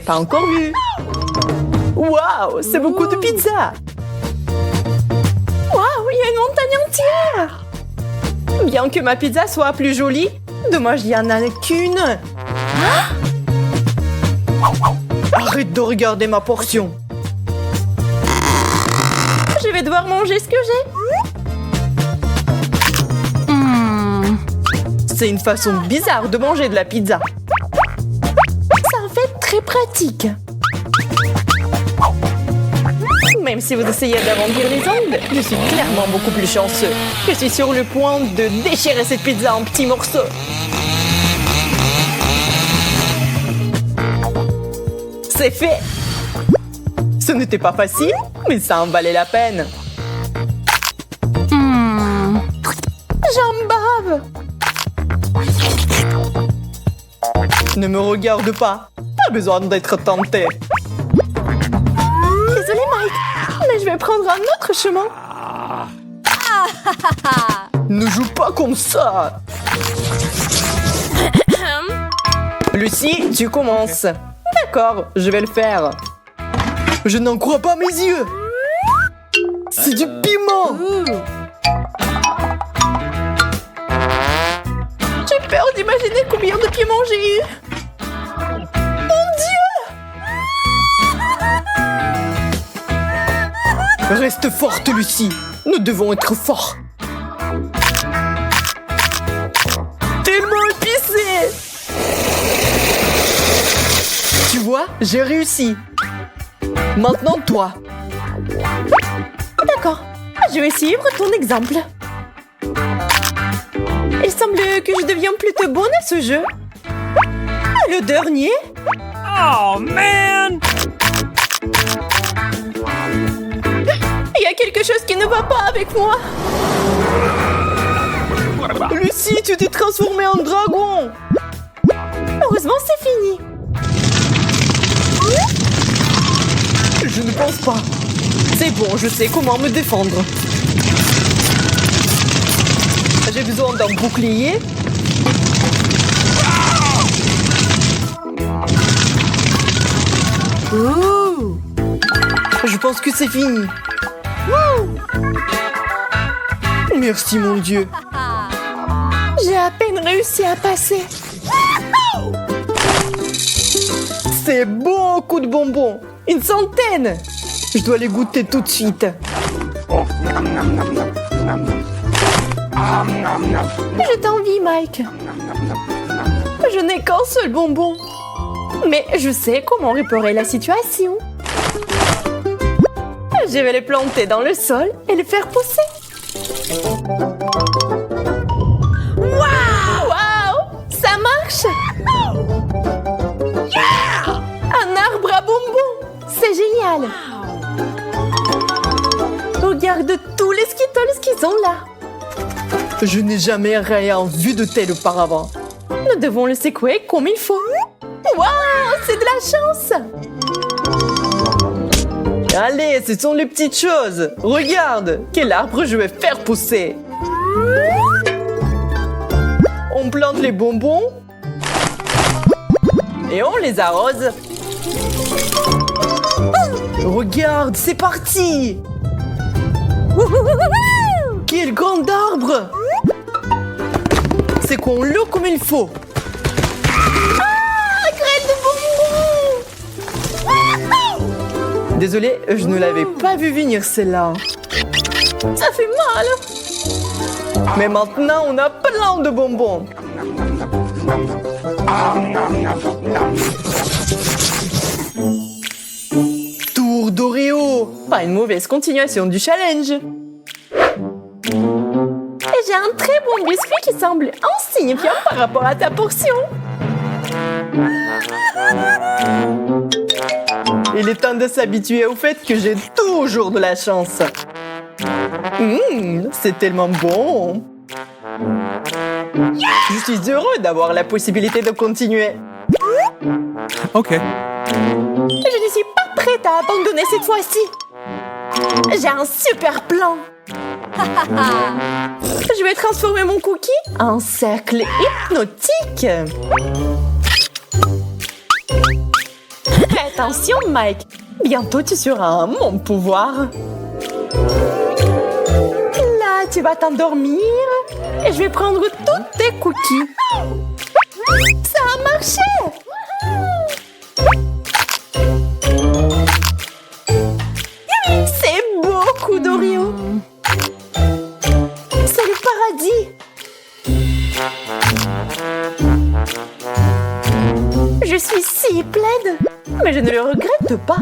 pas encore vu. Waouh, c'est beaucoup de pizza. Waouh, il y a une montagne entière. Bien que ma pizza soit plus jolie, dommage, il n'y en a qu'une. Arrête de regarder ma portion. Je vais devoir manger ce que j'ai. C'est une façon bizarre de manger de la pizza. C'est en fait très pratique. Même si vous essayez d'arrondir les angles, je suis clairement beaucoup plus chanceux. Je suis sur le point de déchirer cette pizza en petits morceaux. C'est fait! Ce n'était pas facile, mais ça en valait la peine. J'en bave! Ne me regarde pas. Pas besoin d'être tenté. Désolé, Mike, mais je vais prendre un autre chemin. Ne joue pas comme ça. Lucie, tu commences. D'accord, je vais le faire. Je n'en crois pas mes yeux. C'est du piment. J'ai peur d'imaginer combien de piment j'ai eu. Mon Dieu! Reste forte, Lucie. Nous devons être forts. Tellement épicé! Tu vois, j'ai réussi. Maintenant, toi. D'accord. Je vais suivre ton exemple. Il semble que je deviens plutôt bonne à ce jeu. Le dernier? Oh, man! Il y a quelque chose qui ne va pas avec moi. Lucie, tu t'es transformée en dragon. Heureusement, c'est fini. Je ne pense pas. C'est bon, je sais comment me défendre. J'ai besoin d'un bouclier. Ouh. Je pense que c'est fini. Ouh. Merci, mon Dieu. J'ai à peine réussi à passer. C'est beaucoup de bonbons. Une centaine. Je dois les goûter tout de suite. Je t'envie, Mike. Je n'ai qu'un seul bonbon. Mais je sais comment réparer la situation. Je vais les planter dans le sol et les faire pousser. Waouh! Ça marche! Un arbre à bonbons! C'est génial! Regarde tous les Skittles qui sont là. Je n'ai jamais rien vu de tel auparavant. Nous devons le secouer comme il faut. Waouh! C'est de la chance! Allez, ce sont les petites choses. Regarde, quel arbre je vais faire pousser. On plante les bonbons et on les arrose. Regarde, c'est parti. Quel grand arbre. C'est qu'on l'eau comme il faut. Ah, graine de bonbons. Désolée, je ne l'avais pas vu venir celle-là. Ça fait mal. Mais maintenant, on a plein de bonbons. Tour d'Oreo. Pas une mauvaise continuation du challenge. Et j'ai un très bon biscuit qui semble insignifiant par rapport à ta portion. Il est temps de s'habituer au fait que j'ai toujours de la chance. C'est tellement bon. Je suis heureux d'avoir la possibilité de continuer. OK. Je ne suis pas prête à abandonner cette fois-ci. J'ai un super plan. Je vais transformer mon cookie en cercle hypnotique. Attention, Mike. Bientôt, tu seras mon pouvoir. Là, tu vas t'endormir et je vais prendre tous tes cookies. Ça a marché! C'est beaucoup d'Oreo. C'est le paradis. Je suis si plaide, mais je ne le regrette pas.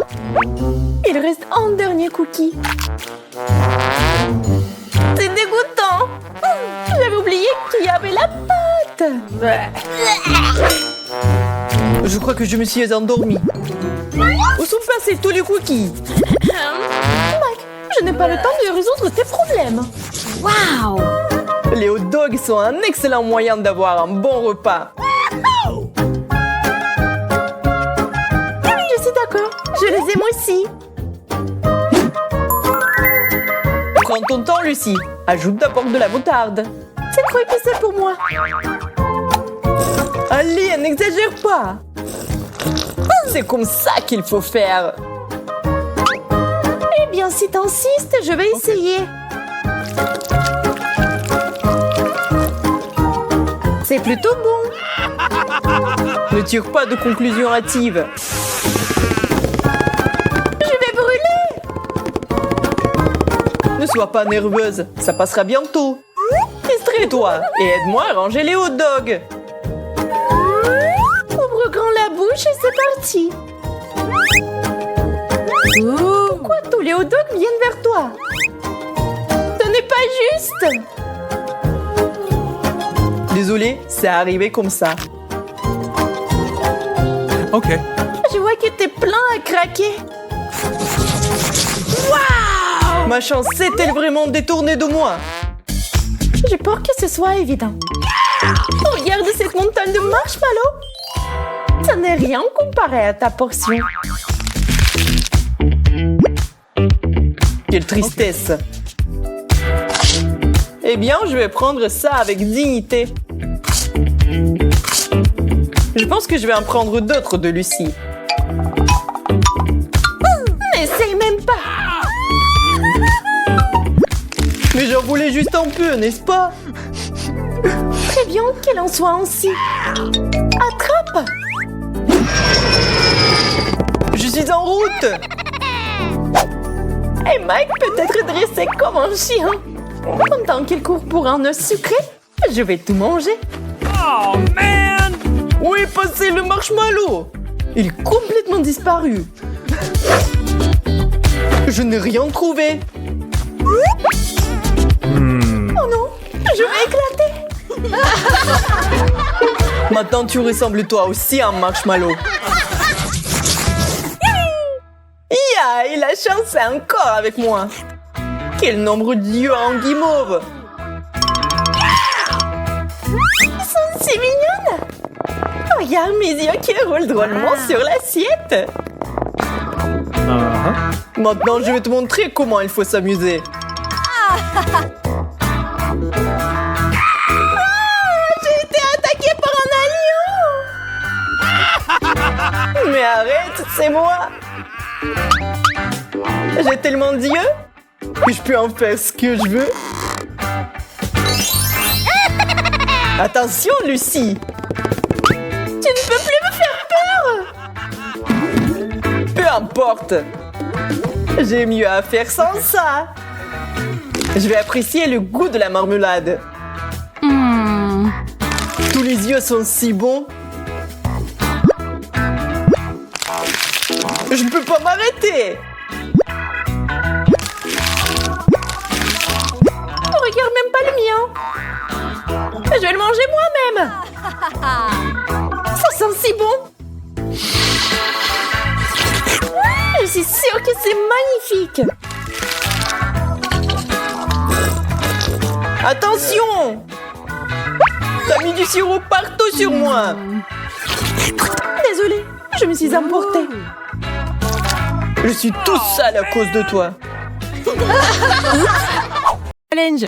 Il reste un dernier cookie. C'est dégoûtant. J'avais oublié qu'il y avait la pâte. Je crois que je me suis endormie. Où sont passés tous les cookies? Mike, je n'ai pas le temps de résoudre tes problèmes. Wow! Les hot dogs sont un excellent moyen d'avoir un bon repas. Je suis d'accord, je les aime aussi. Prends ton temps, Lucie. Ajoute d'abord de la moutarde. C'est trop épicé pour moi. Allez, n'exagère pas. C'est comme ça qu'il faut faire. Eh bien, si t'insistes, je vais essayer. C'est plutôt bon. Ne tire pas de conclusion hâtive. Je vais brûler. Ne sois pas nerveuse, ça passera bientôt. Distrais-toi et aide-moi à ranger les hot dogs. Ouvre grand la bouche et c'est parti. Pourquoi tous les hot dogs viennent vers toi? Ce n'est pas juste. Désolé, c'est arrivé comme ça. Ok. Je vois que t'es plein à craquer. Waouh! Ma chance s'est-elle vraiment détournée de moi? J'ai peur que ce soit évident. Regarde cette montagne de marshmallows. Ça n'est rien comparé à ta portion. Quelle tristesse. Eh bien, je vais prendre ça avec dignité. Je pense que je vais en prendre d'autres de Lucie. N'essaye même pas. Mais j'en voulais juste un peu, n'est-ce pas? Très bien qu'il en soit ainsi. Attrape! Je suis en route! Et Mike peut être dressé comme un chien. Pendant qu'il court pour un œuf sucré, je vais tout manger. Oh, man! Où est passé le marshmallow? Il est complètement disparu. Je n'ai rien trouvé. Oh non, je vais éclater. Maintenant, tu ressembles toi aussi à un marshmallow. Ya, et la chance est encore avec moi. Quel nombre d'yeux en guimauve. Ils sont si mignonnes. Regarde mes yeux qui roulent drôlement sur l'assiette. Maintenant, je vais te montrer comment il faut s'amuser. J'ai été attaquée par un lion. Mais arrête, c'est moi. J'ai tellement d'yeux que je peux en faire ce que je veux. Attention, Lucie. Tu ne peux plus me faire peur. Peu importe. J'ai mieux à faire sans ça. Je vais apprécier le goût de la marmelade. Tous les yeux sont si bons. Je ne peux pas m'arrêter. Regarde même pas le mien. Je vais le manger moi-même. Ça sent si bon. Je suis sûre que c'est magnifique. Attention! T'as mis du sirop partout sur moi. Désolée, je me suis emportée. Je suis tout seul à cause de toi. Challenge.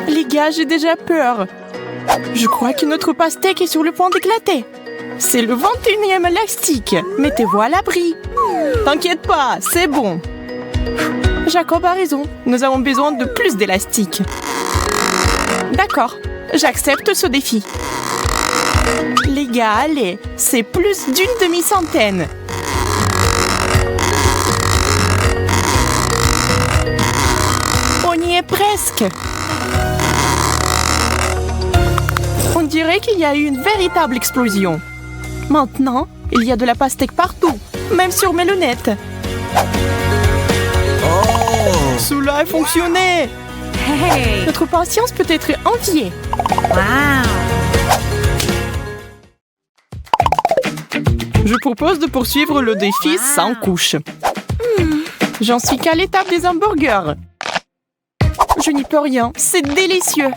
Les gars, j'ai déjà peur. Je crois que notre pastèque est sur le point d'éclater. C'est le 21e élastique. Mettez-vous à l'abri. T'inquiète pas, c'est bon. Jacob a raison. Nous avons besoin de plus d'élastique. D'accord, j'accepte ce défi. Les gars, allez, c'est plus d'une demi-centaine. On y est presque. On dirait qu'il y a eu une véritable explosion. Maintenant, il y a de la pastèque partout, même sur mes lunettes. Cela a fonctionné. Hey! Notre patience peut être enviée. Wow! Je propose de poursuivre le défi sans couche. J'en suis qu'à l'étape des hamburgers. Je n'y peux rien, c'est délicieux.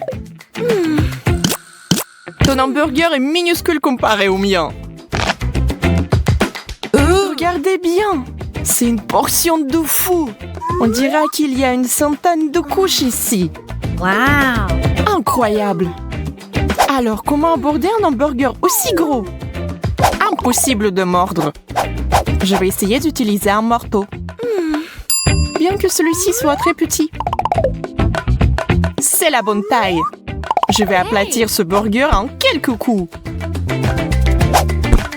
Ton hamburger est minuscule comparé au mien. Regardez bien, c'est une portion de fou. On dirait qu'il y a une centaine de couches ici. Wow! Incroyable. Alors, comment aborder un hamburger aussi gros? Impossible de mordre. Je vais essayer d'utiliser un marteau. Bien que celui-ci soit très petit. C'est la bonne taille. Je vais aplatir ce burger en quelques coups.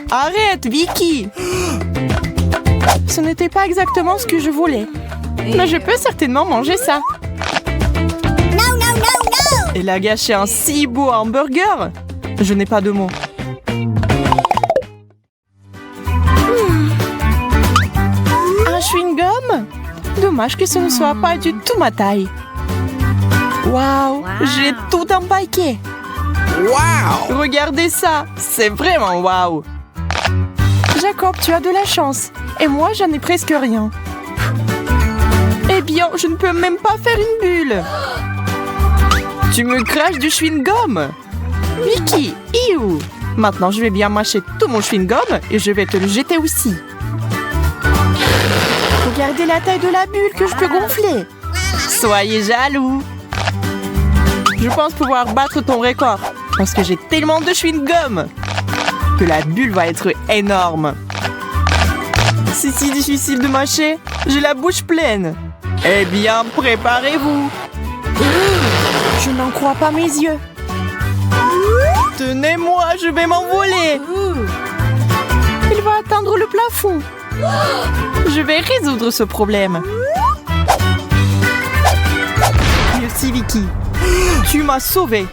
Arrête, Vicky! Ce n'était pas exactement ce que je voulais. Mais je peux certainement manger ça. Elle a gâché un si beau hamburger. Je n'ai pas de mots. Un chewing-gum? Dommage que ce ne soit pas du tout ma taille. Waouh, j'ai tout empaqué. Wow! Regardez ça, c'est vraiment waouh. Jacob, tu as de la chance. Et moi, j'en ai presque rien. Eh bien, je ne peux même pas faire une bulle. Tu me craches du chewing-gum. Vicky, iou. Maintenant, je vais bien mâcher tout mon chewing-gum et je vais te le jeter aussi. Regardez la taille de la bulle que je peux gonfler. Soyez jaloux. Je pense pouvoir battre ton record parce que j'ai tellement de chewing-gum que la bulle va être énorme. C'est si difficile de mâcher, j'ai la bouche pleine. Eh bien, préparez-vous. Je n'en crois pas mes yeux. Tenez-moi, je vais m'envoler. Il va atteindre le plafond. Je vais résoudre ce problème. Merci, Vicky. Tu m'as sauvée.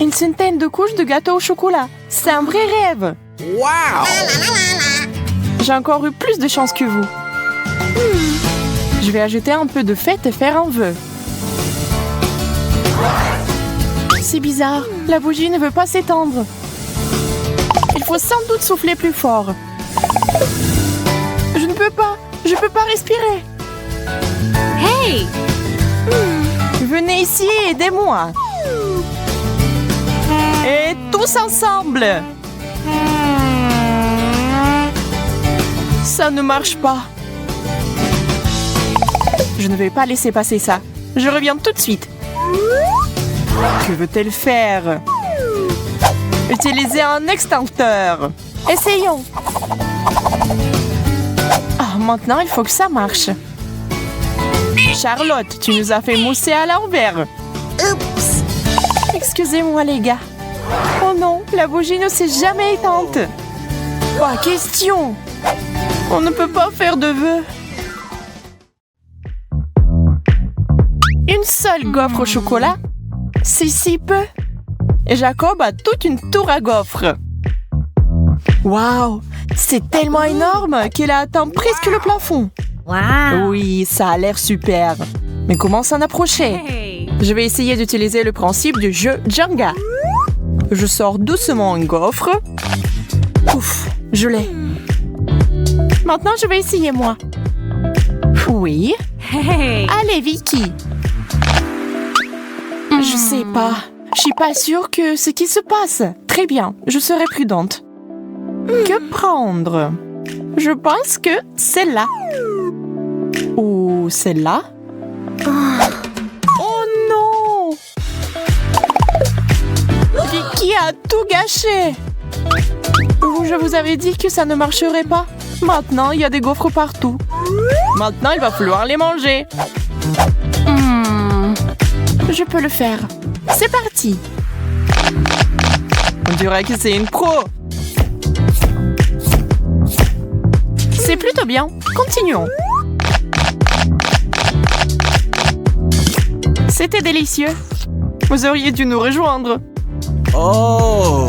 Une centaine de couches de gâteau au chocolat. C'est un vrai rêve. Wow! J'ai encore eu plus de chance que vous. Je vais ajouter un peu de fête et faire un vœu. C'est bizarre. La bougie ne veut pas s'étendre. Il faut sans doute souffler plus fort. Je ne peux pas. Je peux pas respirer. Hey! Venez ici et aidez-moi. Et tous ensemble. Ça ne marche pas. Je ne vais pas laisser passer ça. Je reviens tout de suite. Que veut-elle faire? Utiliser un extincteur. Essayons. Ah, maintenant, il faut que ça marche. Charlotte, tu nous as fait mousser à l'envers. Oups. Excusez-moi, les gars. Oh non, la bougie ne s'est jamais éteinte. Pas question. On ne peut pas faire de vœux. Une seule gaufre au chocolat? C'est si peu. Et Jacob a toute une tour à gaufres. Waouh, c'est tellement énorme qu'elle a atteint presque le plafond. Wow! Oui, ça a l'air super. Mais comment s'en approcher? Hey! Je vais essayer d'utiliser le principe du jeu Jenga. Je sors doucement un gaufre. Ouf, je l'ai. Maintenant, je vais essayer moi. Oui. Hey! Allez, Vicky. Je sais pas. Je suis pas sûre que ce qui se passe. Très bien, je serai prudente. Que prendre? Je pense que celle-là. Ou celle-là? Oh non! a tout gâché. Je vous avais dit que ça ne marcherait pas. Maintenant, il y a des gaufres partout. Maintenant, il va falloir les manger. Je peux le faire. C'est parti. On dirait que c'est une pro. C'est plutôt bien. Continuons. C'était délicieux. Vous auriez dû nous rejoindre. Oh!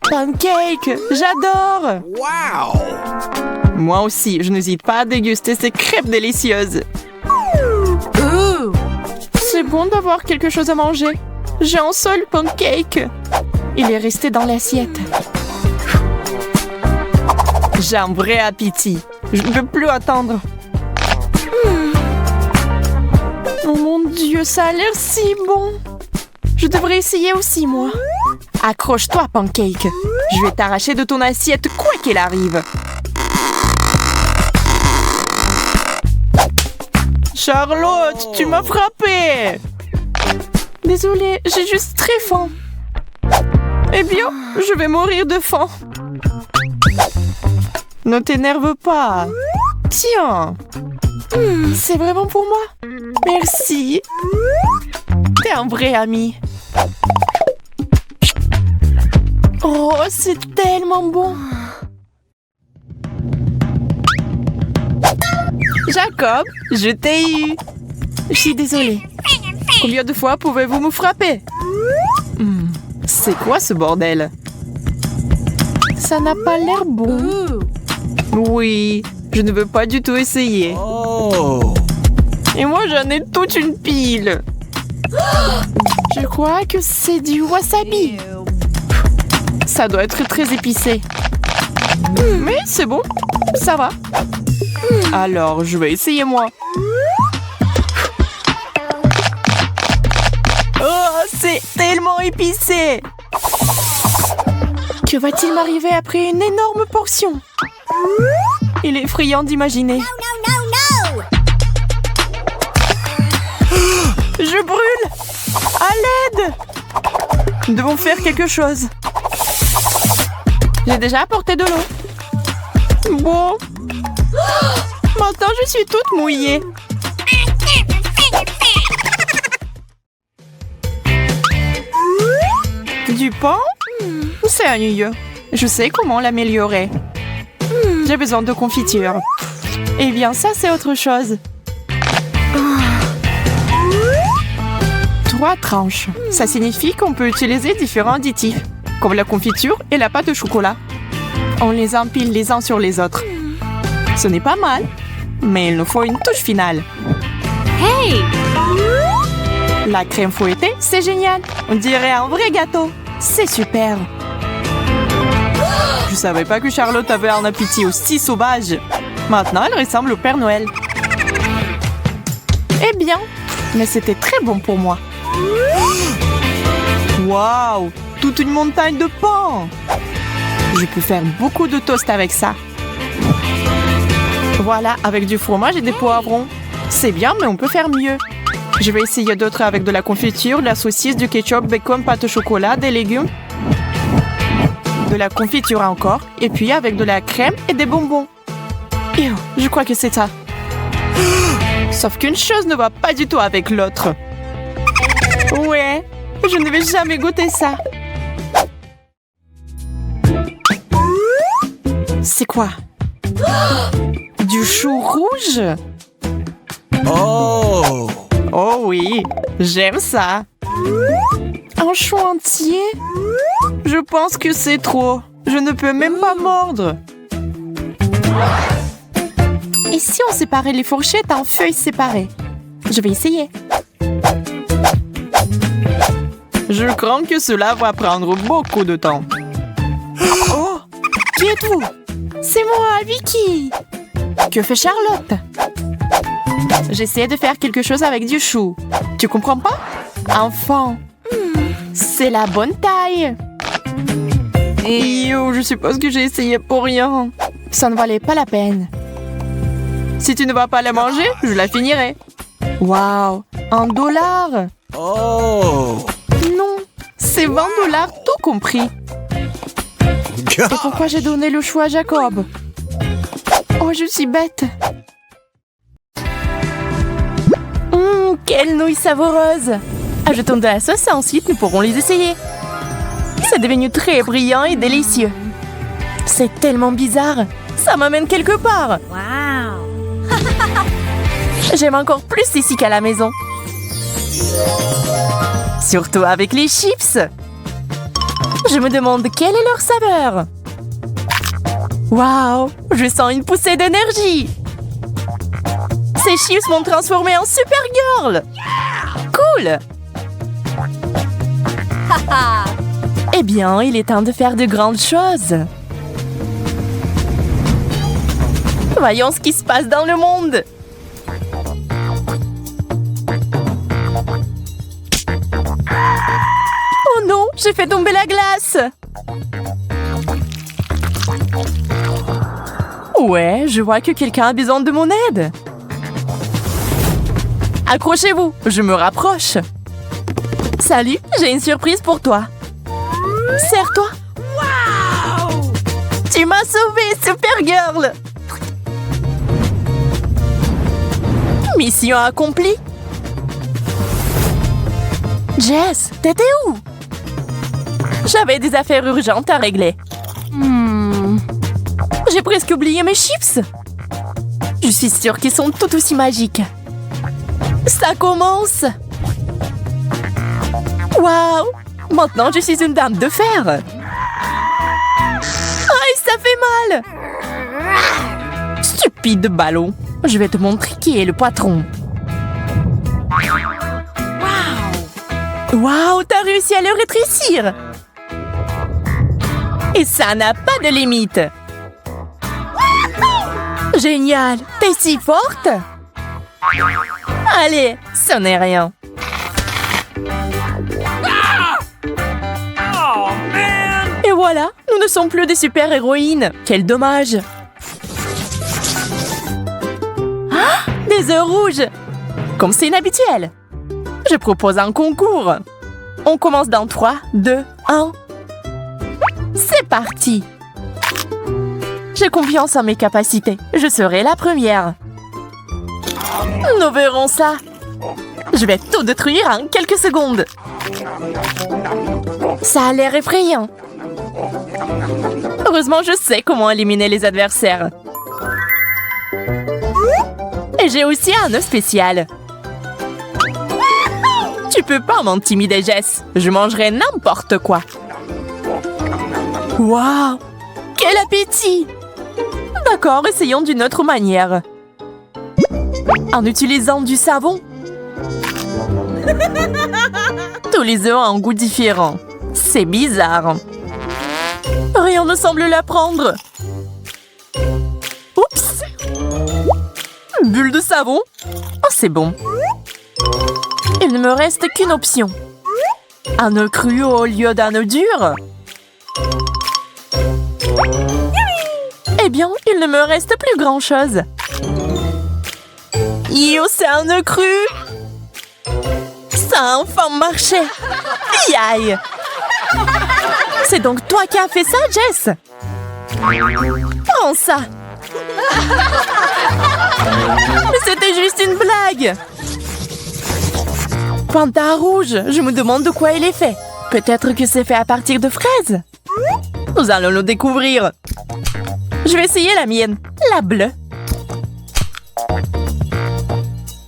Pancake, j'adore. Wow! Moi aussi, je n'hésite pas à déguster ces crêpes délicieuses. C'est bon d'avoir quelque chose à manger. J'ai un seul pancake. Il est resté dans l'assiette. J'ai un vrai appétit. Je ne peux plus attendre. Oh mon Dieu, ça a l'air si bon. Je devrais essayer aussi, moi. Accroche-toi, pancake. Je vais t'arracher de ton assiette quoi qu'il arrive. Charlotte, tu m'as frappée. Désolée, j'ai juste très faim. Eh bien, je vais mourir de faim. Ne t'énerve pas. Tiens. C'est vraiment pour moi. Merci. T'es un vrai ami. Oh, c'est tellement bon. Jacob, je t'ai eu. Je suis désolée. Combien de fois pouvez-vous me frapper? C'est quoi ce bordel? Ça n'a pas l'air bon. Oui, je ne veux pas du tout essayer. Oh! Et moi, j'en ai toute une pile. Je crois que c'est du wasabi. Ça doit être très épicé. Mais c'est bon, ça va. Alors, je vais essayer moi. Oh, c'est tellement épicé. Que va-t-il m'arriver après une énorme portion? Il est effrayant d'imaginer. Je brûle! À l'aide! Nous devons faire quelque chose. J'ai déjà apporté de l'eau. Bon. Maintenant, je suis toute mouillée. Du pain? C'est ennuyeux. Je sais comment l'améliorer. J'ai besoin de confiture. Eh bien, ça, c'est autre chose. 3 tranches. Ça signifie qu'on peut utiliser différents additifs, comme la confiture et la pâte au chocolat. On les empile les uns sur les autres. Ce n'est pas mal, mais il nous faut une touche finale. Hey! La crème fouettée, c'est génial. On dirait un vrai gâteau. C'est super. Je savais pas que Charlotte avait un appétit aussi sauvage. Maintenant, elle ressemble au Père Noël. Eh bien, mais c'était très bon pour moi. Waouh! Toute une montagne de pain! Je peux faire beaucoup de toast avec ça. Voilà, avec du fromage et des poivrons. C'est bien, mais on peut faire mieux. Je vais essayer d'autres avec de la confiture, de la saucisse, du ketchup, bacon, pâte au chocolat, des légumes. De la confiture encore. Et puis avec de la crème et des bonbons. Je crois que c'est ça. Sauf qu'une chose ne va pas du tout avec l'autre. Ouais, je ne vais jamais goûter ça. C'est quoi? Du chou rouge? Oh! Oh oui, j'aime ça. Un chou entier? Je pense que c'est trop. Je ne peux même pas mordre. Et si on séparait les fourchettes en feuilles séparées? Je vais essayer. Je crains que cela va prendre beaucoup de temps. Oh! Qui êtes-vous? C'est moi, Vicky! Que fait Charlotte? J'essaie de faire quelque chose avec du chou. Tu comprends pas? Enfant, c'est la bonne taille. Je suppose que j'ai essayé pour rien. Ça ne valait pas la peine. Si tu ne vas pas la manger, je la finirai. Waouh, $1. Oh! Non, C'est 20 $, tout compris. Et pourquoi j'ai donné le choix à Jacob? Oh, je suis bête. Quelle nouille savoureuse! Ajoutons de la sauce et ensuite nous pourrons les essayer. C'est devenu très brillant et délicieux. C'est tellement bizarre. Ça m'amène quelque part. Wow. J'aime encore plus ici qu'à la maison. Surtout avec les chips. Je me demande quelle est leur saveur. Waouh, je sens une poussée d'énergie. Ces chips m'ont transformée en Supergirl. Cool. Eh bien, il est temps de faire de grandes choses. Voyons ce qui se passe dans le monde. Oh non, j'ai fait tomber la glace. Ouais, je vois que quelqu'un a besoin de mon aide. Accrochez-vous, je me rapproche. Salut, j'ai une surprise pour toi. Serre-toi. Wow! Tu m'as sauvée, Supergirl. Mission accomplie. Jess, t'étais où? J'avais des affaires urgentes à régler. J'ai presque oublié mes chips. Je suis sûre qu'ils sont tout aussi magiques. Ça commence. Waouh! Maintenant, je suis une dame de fer. Aïe, ça fait mal. Stupide ballon. Je vais te montrer qui est le patron. Waouh, t'as réussi à le rétrécir. Et ça n'a pas de limite. Génial, t'es si forte. Allez, ce n'est rien. Et voilà, nous ne sommes plus des super-héroïnes. Quel dommage. Ah, des œufs rouges. Comme c'est inhabituel. Je propose un concours. On commence dans 3, 2, 1. C'est parti. J'ai confiance en mes capacités. Je serai la première. Nous verrons ça. Je vais tout détruire en quelques secondes. Ça a l'air effrayant. Heureusement, je sais comment éliminer les adversaires. Et j'ai aussi un œuf spécial. Tu peux pas m'intimider, Jess. Je mangerai n'importe quoi. Waouh! Quel appétit! D'accord, essayons d'une autre manière. En utilisant du savon. Tous les œufs ont un goût différent. C'est bizarre. Rien ne semble la prendre. Oups! Bulle de savon. Oh, c'est bon. Il ne me reste qu'une option. Un œuf cru au lieu d'un œuf dur. Eh bien, il ne me reste plus grand-chose. Yo, c'est un œuf cru. Ça a enfin marché. Aïe. C'est donc toi qui as fait ça, Jess? Prends ça. Mais c'était juste une blague. Panda rouge, je me demande de quoi il est fait. Peut-être que c'est fait à partir de fraises. Nous allons le découvrir. Je vais essayer la mienne, la bleue.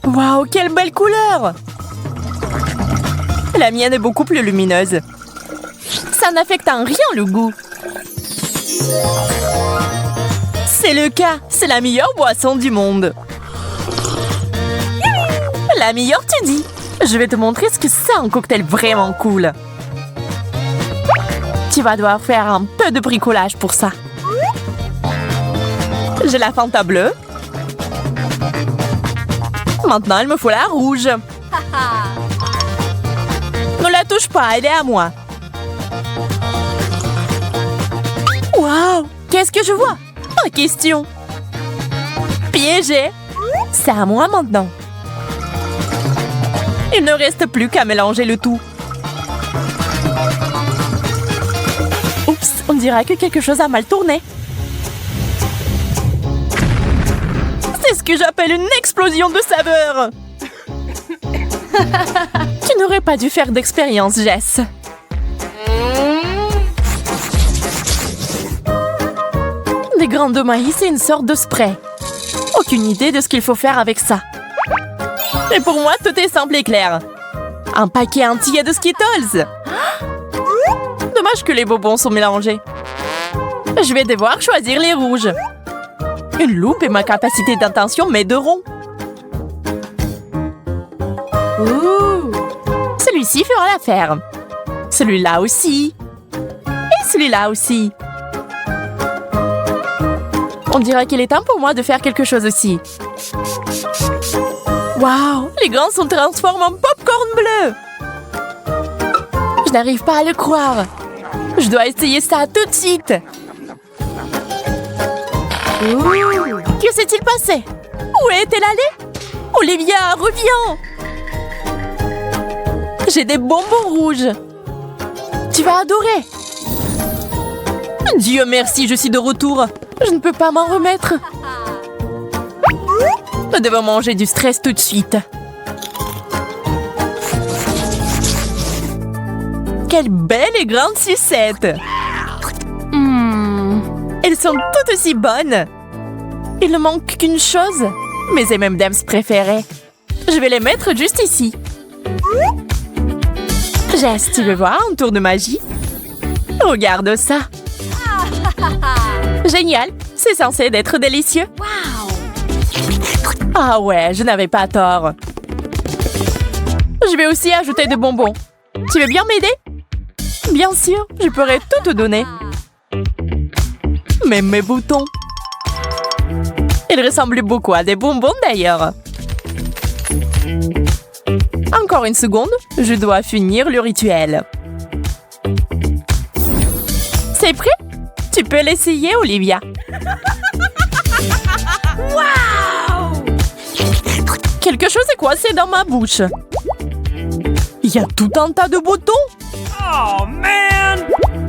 Waouh, quelle belle couleur! La mienne est beaucoup plus lumineuse. Ça n'affecte en rien le goût. C'est le cas, c'est la meilleure boisson du monde. La meilleure, tu dis? Je vais te montrer ce que c'est un cocktail vraiment cool. Tu vas devoir faire un peu de bricolage pour ça. J'ai la Fanta bleue. Maintenant, il me faut la rouge. Ne la touche pas, elle est à moi. Waouh! Qu'est-ce que je vois? Pas question. Piégé. C'est à moi maintenant. Il ne reste plus qu'à mélanger le tout. Oups, on dirait que quelque chose a mal tourné. C'est ce que j'appelle une explosion de saveur. Tu n'aurais pas dû faire d'expérience, Jess. Des grains de maïs et une sorte de spray. Aucune idée de ce qu'il faut faire avec ça. Et pour moi, tout est simple et clair. Un paquet entier de Skittles. Dommage que les bonbons sont mélangés. Je vais devoir choisir les rouges. Une loupe et ma capacité d'intention m'aideront. Ouh. Celui-ci fera l'affaire. Celui-là aussi. Et celui-là aussi. On dirait qu'il est temps pour moi de faire quelque chose aussi. Waouh, les grains sont transformés en popcorn bleu. Je n'arrive pas à le croire. Je dois essayer ça tout de suite. Ouh. Que s'est-il passé? Où est-elle allée? Olivia, reviens! J'ai des bonbons rouges. Tu vas adorer. Dieu merci, je suis de retour. Je ne peux pas m'en remettre. Nous devons manger du stress tout de suite. Quelle belle et grande sucette! Elles sont toutes aussi bonnes. Il ne manque qu'une chose. Mes M&M's préférés. Je vais les mettre juste ici. Jess, tu veux voir un tour de magie? Regarde ça. Génial. C'est censé être délicieux. Ah ouais, je n'avais pas tort. Je vais aussi ajouter des bonbons. Tu veux bien m'aider? Bien sûr, je pourrais tout te donner. Même mes boutons. Ils ressemblent beaucoup à des bonbons d'ailleurs. Encore une seconde, je dois finir le rituel. C'est prêt? Tu peux l'essayer, Olivia. Wow! Quelque chose est coincé dans ma bouche. Il y a tout un tas de boutons. Oh, man!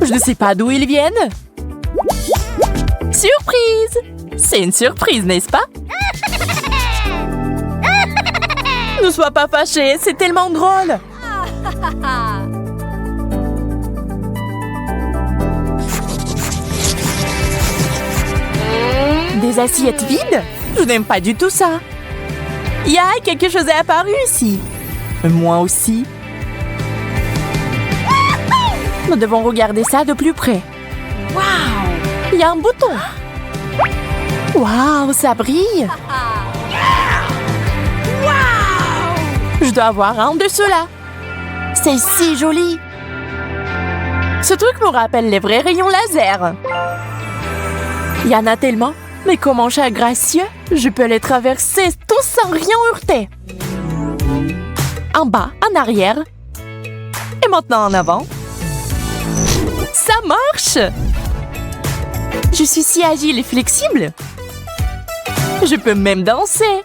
Je ne sais pas d'où ils viennent. Surprise! C'est une surprise, n'est-ce pas? Ne sois pas fâché, c'est tellement drôle. Des assiettes vides? Je n'aime pas du tout ça. Ya, quelque chose est apparu ici. Moi aussi. Nous devons regarder ça de plus près. Waouh! Il y a un bouton. Waouh, ça brille. Je dois avoir un de ceux-là. C'est si joli. Ce truc me rappelle les vrais rayons laser. Il y en a tellement. Mais comment cher gracieux, je peux les traverser tous sans rien heurter. En bas, en arrière. Et maintenant en avant. Ça marche! Je suis si agile et flexible. Je peux même danser.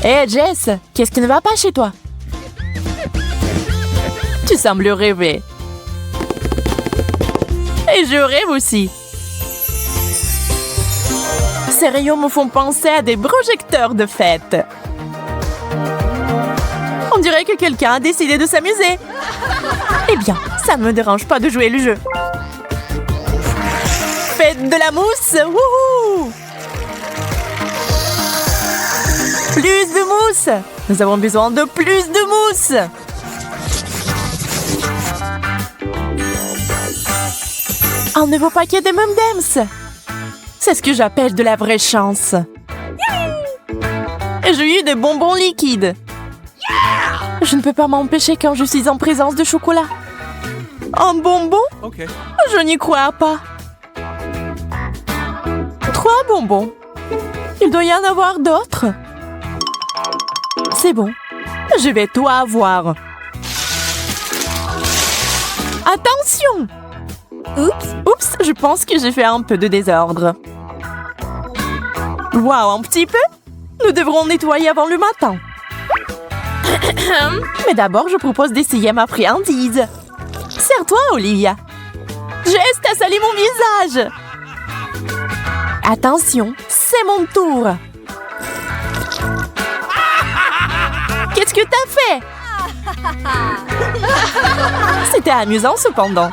Hé, Jess, qu'est-ce qui ne va pas chez toi? Tu sembles rêver. Et je rêve aussi. Ces rayons me font penser à des projecteurs de fête. On dirait que quelqu'un a décidé de s'amuser. Eh bien, ça ne me dérange pas de jouer le jeu. Faites de la mousse! Wouhou! Plus de mousse! Nous avons besoin de plus de mousse! Un nouveau paquet de M&M's! C'est ce que j'appelle de la vraie chance. J'ai eu des bonbons liquides. Je ne peux pas m'empêcher quand je suis en présence de chocolat. Un bonbon? Okay. Je n'y crois pas. 3 bonbons. Il doit y en avoir d'autres. C'est bon. Je vais tout avoir. Attention! Oups, je pense que j'ai fait un peu de désordre. Waouh, un petit peu? Nous devrons nettoyer avant le matin. Mais d'abord, je propose d'essayer ma friandise. Sers-toi, Olivia. Jess, t'as salé mon visage! Attention, c'est mon tour! Qu'est-ce que t'as fait? C'était amusant cependant.